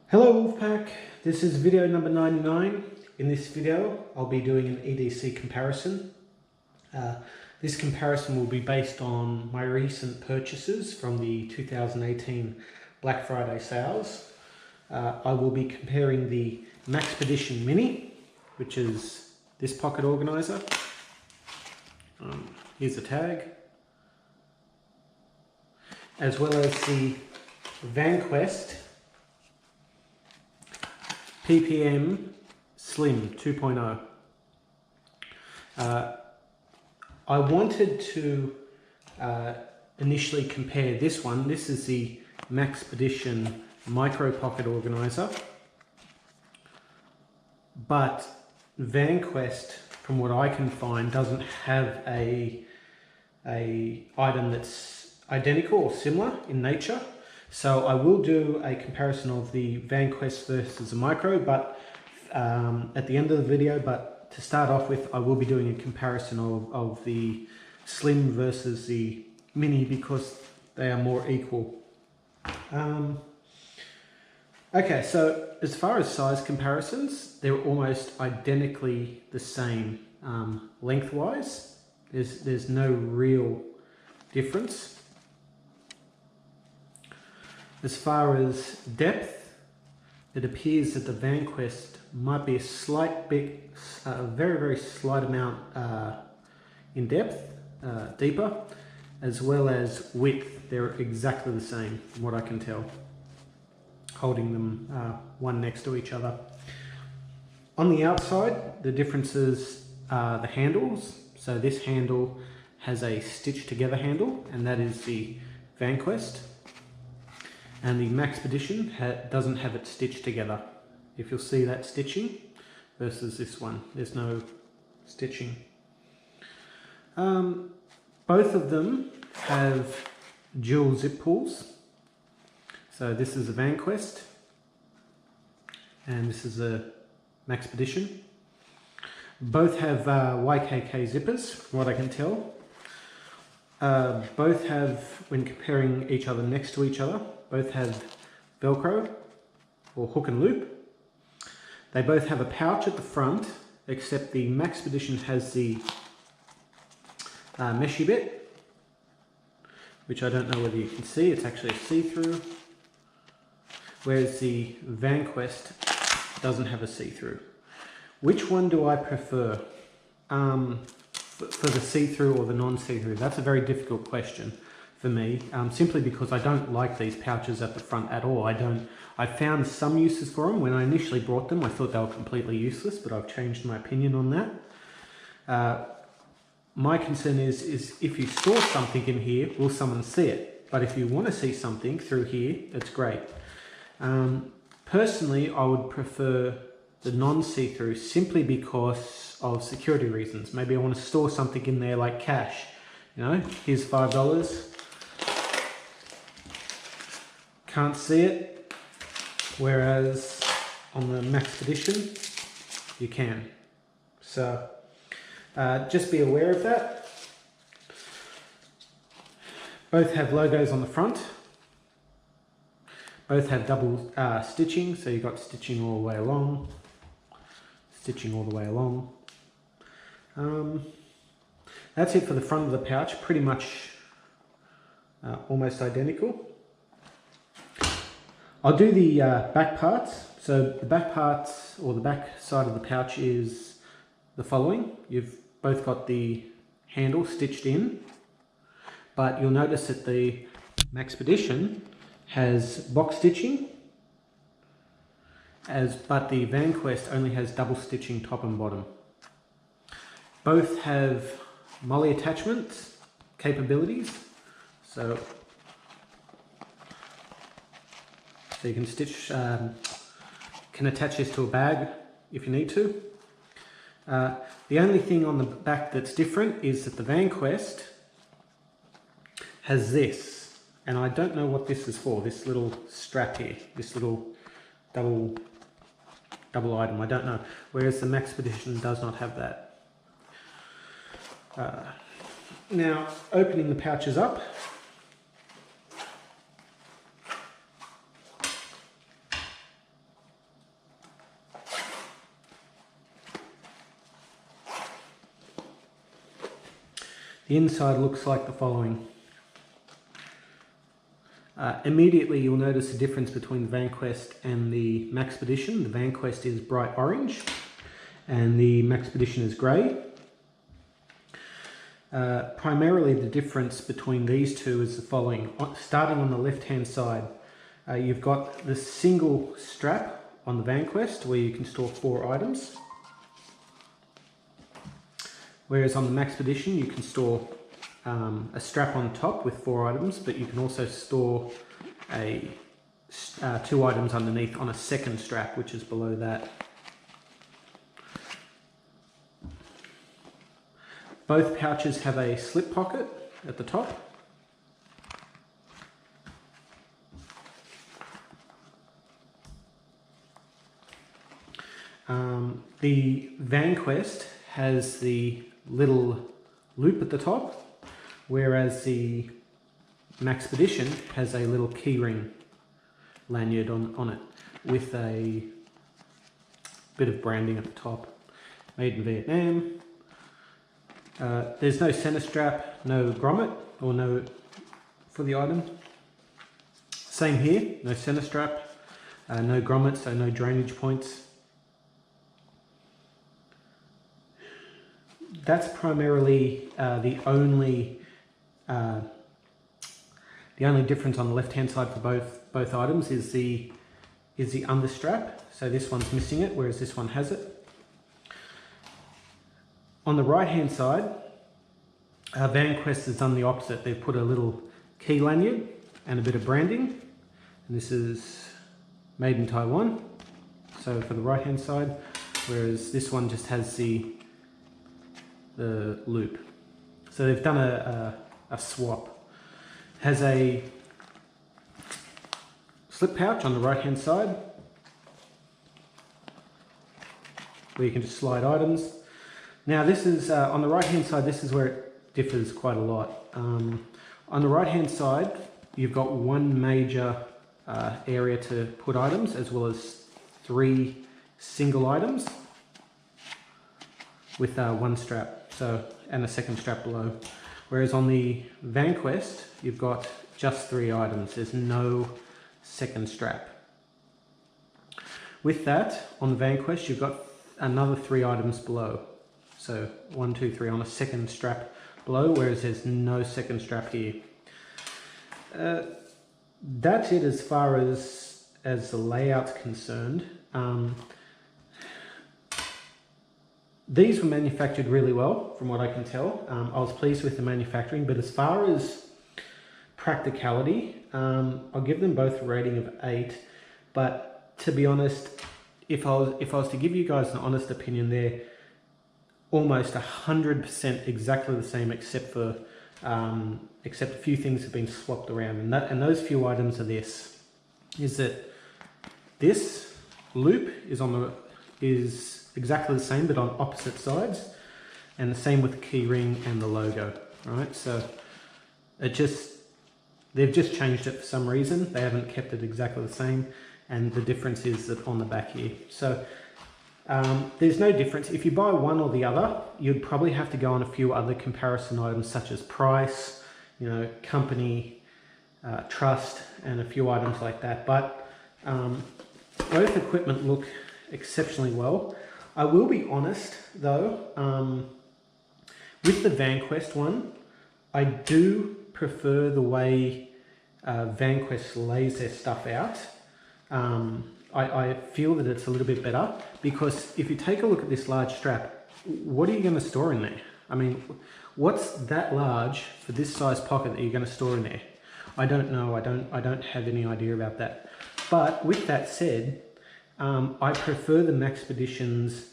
Hello Wolfpack, this is video number 99. In this video I'll be doing an EDC comparison. This comparison will be based on my recent purchases from the 2018 Black Friday sales. I will be comparing the Maxpedition Mini, which is this pocket organizer. Here's a tag. As well as the Vanquest PPM Slim 2.0. I wanted to initially compare this one. This is the Maxpedition Micro Pocket Organizer. But Vanquest, from what I can find, doesn't have a item that's identical or similar in nature. So I will do a comparison of the Vanquest versus the Micro, but at the end of the video. But to start off with, I will be doing a comparison of the Slim versus the Mini because they are more equal. Okay, so as far as size comparisons, they're almost identically the same lengthwise. There's no real difference. As far as depth, it appears that the Vanquest might be a slight bit, very, very slight amount in depth, deeper, as well as width. They're exactly the same from what I can tell, holding them one next to each other. On the outside, the differences are the handles. So this handle has a stitched together handle, and that is the Vanquest. And the Maxpedition doesn't have it stitched together. If you'll see that stitching versus this one, there's no stitching. Both of them have dual zip pulls. So this is a Vanquest and this is a Maxpedition. Both have YKK zippers, from what I can tell. Both have, when comparing each other next to each other, both have Velcro or hook and loop. They both have a pouch at the front, except the Maxpedition has the meshy bit, which I don't know whether you can see. It's actually a see-through, whereas the Vanquest doesn't have a see-through. Which one do I prefer for the see-through or the non-see-through? That's a very difficult question for me, simply because I don't like these pouches at the front at all. I found some uses for them. When I initially bought them, I thought they were completely useless, but I've changed my opinion on that. My concern is if you store something in here, will someone see it? But if you want to see something through here, it's great. Personally, I would prefer the non-see-through simply because of security reasons. Maybe I want to store something in there like cash. You know, here's $5. Can't see it. Whereas on the Maxpedition, you can. So just be aware of that. Both have logos on the front. Both have double stitching, so you've got stitching all the way along. Stitching all the way along. That's it for the front of the pouch, pretty much almost identical. I'll do the back parts. So the back parts, or the back side of the pouch, is the following. You've both got the handle stitched in, but you'll notice that the Maxpedition has box stitching, but the Vanquest only has double stitching top and bottom. Both have molly attachments capabilities, so you can stitch, can attach this to a bag if you need to. The only thing on the back that's different is that the Vanquest has this, and I don't know what this is for, this little strap here, this little double item, I don't know, whereas the Maxpedition does not have that. Now, opening the pouches up, The inside looks like the following. Immediately you'll notice a difference between the Vanquest and the Maxpedition. The Vanquest is bright orange and the Maxpedition is grey. Primarily the difference between these two is the following. Starting on the left hand side, you've got the single strap on the Vanquest where you can store 4 items. Whereas on the Maxpedition you can store a strap on top with 4 items, but you can also store 2 items underneath on a second strap, which is below that. Both pouches have a slip pocket at the top. The Vanquest has the little loop at the top, whereas the Maxpedition has a little keyring lanyard on it with a bit of branding at the top. Made in Vietnam. There's no center strap, no grommet, or no for the item. Same here, no center strap, no grommet, so no drainage points. That's primarily the only difference on the left-hand side for both items is the understrap. So this one's missing it, whereas this one has it. On the right-hand side, Vanquest has done the opposite. They've put a little key lanyard and a bit of branding, and this is made in Taiwan. So for the right-hand side, whereas this one just has the loop. So they've done a swap. Has a slip pouch on the right hand side where you can just slide items. Now this is on the right hand side, this is where it differs quite a lot. On the right hand side you've got one major area to put items, as well as 3 single items with 1 strap, and a second strap below. Whereas on the Vanquest, you've got just 3 items. There's no second strap. With that, on the Vanquest, you've got another 3 items below. So 1, 2, 3 on a second strap below, whereas there's no second strap here. That's it as far as the layout's concerned. These were manufactured really well, from what I can tell. I was pleased with the manufacturing, but as far as practicality, I'll give them both a rating of 8. But to be honest, if I was to give you guys an honest opinion, they're almost 100% exactly the same, except a few things have been swapped around, and those few items are this loop is exactly the same, but on opposite sides, and the same with the key ring and the logo. Right, so they've just changed it for some reason. They haven't kept it exactly the same, and the difference is that on the back here. So there's no difference. If you buy one or the other, you'd probably have to go on a few other comparison items, such as price, company, trust, and a few items like that. But both equipment look exceptionally well. I will be honest though, with the Vanquest one, I do prefer the way Vanquest lays their stuff out. I feel that it's a little bit better, because if you take a look at this large strap, what are you going to store in there? I mean, what's that large for this size pocket that you're going to store in there? I don't know. I don't have any idea about that. But with that said, I prefer the Maxpedition's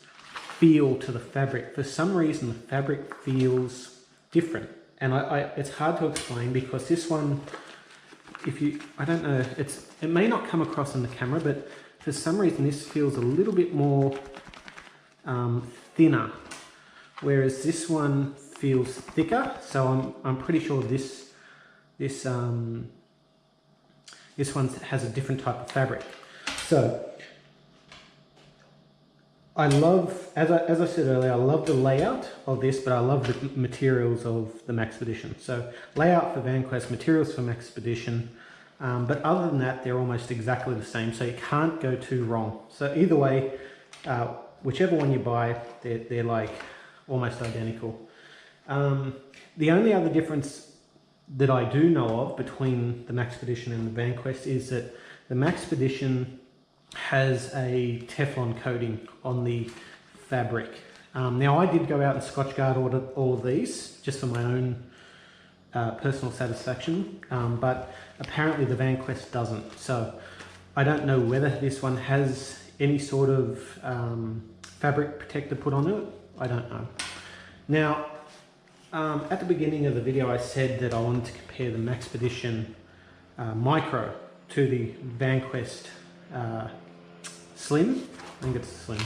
feel to the fabric. For some reason, the fabric feels different, and it's hard to explain, because this one, I don't know, it may not come across on the camera, but for some reason this feels a little bit more thinner, whereas this one feels thicker. So I'm pretty sure this one has a different type of fabric. So I love, as I said earlier, I love the layout of this, but I love the materials of the Maxpedition. So layout for Vanquest, materials for Maxpedition, but other than that, they're almost exactly the same, so you can't go too wrong. So either way, whichever one you buy, they're like almost identical. The only other difference that I do know of between the Maxpedition and the Vanquest is that the Maxpedition has a Teflon coating on the fabric. Now I did go out and Scotch Guard order all of these just for my own personal satisfaction, but apparently the Vanquest doesn't. So I don't know whether this one has any sort of fabric protector put on it. I don't know. Now, at the beginning of the video I said that I wanted to compare the Maxpedition Micro to the Vanquest Slim. I think it's Slim.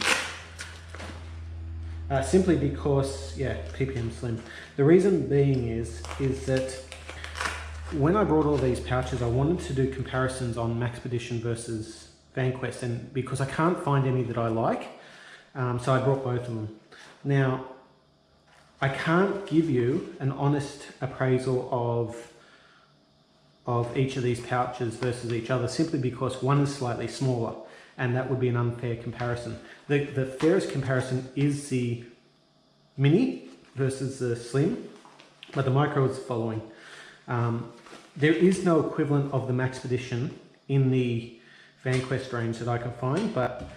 Simply because, yeah, PPM Slim. The reason being is that when I brought all these pouches, I wanted to do comparisons on Maxpedition versus Vanquest, and because I can't find any that I like, so I brought both of them. Now, I can't give you an honest appraisal of each of these pouches versus each other, simply because one is slightly smaller, and that would be an unfair comparison. The fairest comparison is the Mini versus the Slim, but the Micro is the following. There is no equivalent of the Maxpedition in the Vanquest range that I can find, but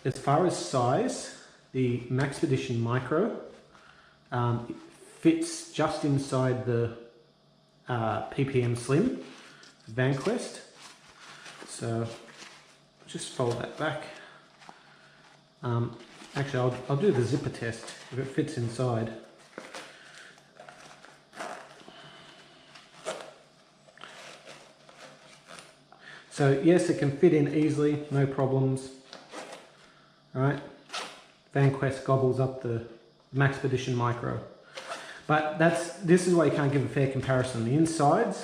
as far as size, the Maxpedition Micro fits just inside the PPM Slim Vanquest. So just fold that back. Actually, I'll do the zipper test if it fits inside. So yes, it can fit in easily, no problems. All right, Vanquest gobbles up the Maxpedition Micro. But this is why you can't give a fair comparison. The insides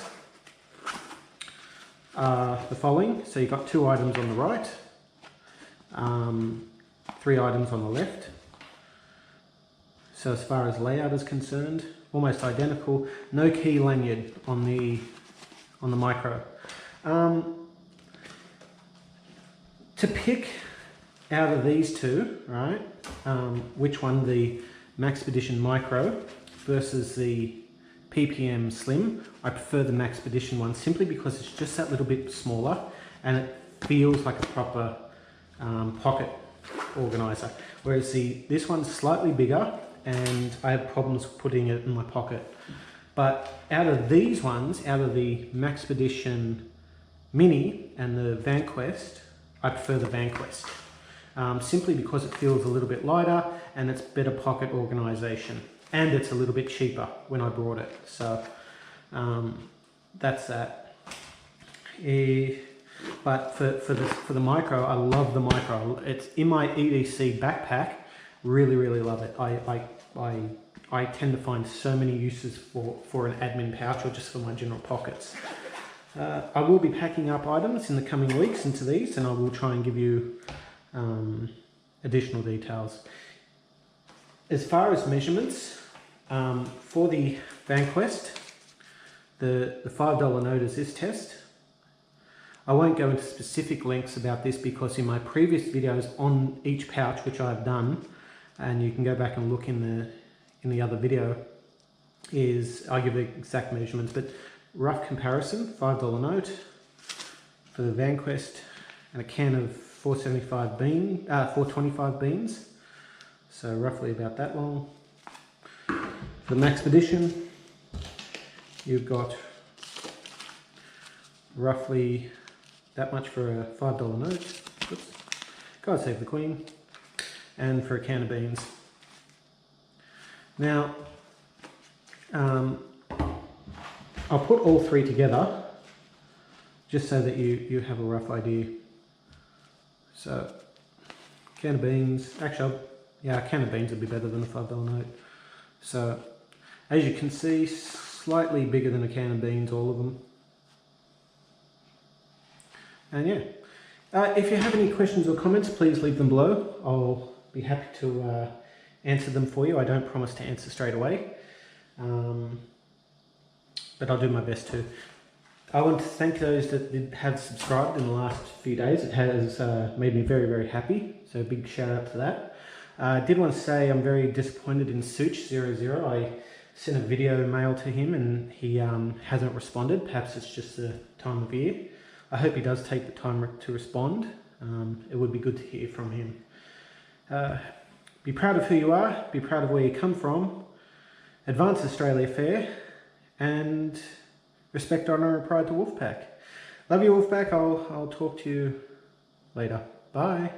are the following. So you've got 2 items on the right, 3 items on the left. So as far as layout is concerned, almost identical. No key lanyard on the Micro. To pick out of these two, right, which one, the Maxpedition Micro versus the PPM Slim, I prefer the Maxpedition one simply because it's just that little bit smaller and it feels like a proper pocket organizer. Whereas this one's slightly bigger and I have problems putting it in my pocket. But out of these ones, out of the Maxpedition Mini and the Vanquest, I prefer the Vanquest. Simply because it feels a little bit lighter and it's better pocket organization, and it's a little bit cheaper when I brought it. So that's that. But for the Micro, I love the Micro. It's in my EDC backpack. Really love it. I tend to find so many uses for an admin pouch or just for my general pockets. I will be packing up items in the coming weeks into these, and I will try and give you additional details. As far as measurements, for the Vanquest, the $5 note is this test. I won't go into specific lengths about this because in my previous videos on each pouch, which I've done, and you can go back and look in the other video, I'll give exact measurements, but rough comparison, $5 note for the Vanquest and a can of 425 beans, so roughly about that long. For the Maxpedition, you've got roughly that much for a $5 note. Oops. God save the Queen. And for a can of beans. Now, I'll put all three together just so that you have a rough idea. So, can of beans, actually, yeah, a can of beans would be better than a $5 note. So, as you can see, slightly bigger than a can of beans, all of them. And yeah, if you have any questions or comments, please leave them below. I'll be happy to answer them for you. I don't promise to answer straight away, but I'll do my best to. I want to thank those that have subscribed in the last few days. It has made me very, very happy. So big shout out to that. I did want to say I'm very disappointed in Such00. I sent a video mail to him and he hasn't responded. Perhaps it's just the time of year. I hope he does take the time to respond. It would be good to hear from him. Be proud of who you are. Be proud of where you come from. Advance Australia Fair. And respect, honour and pride to Wolfpack. Love you, Wolfpack. I'll talk to you later. Bye.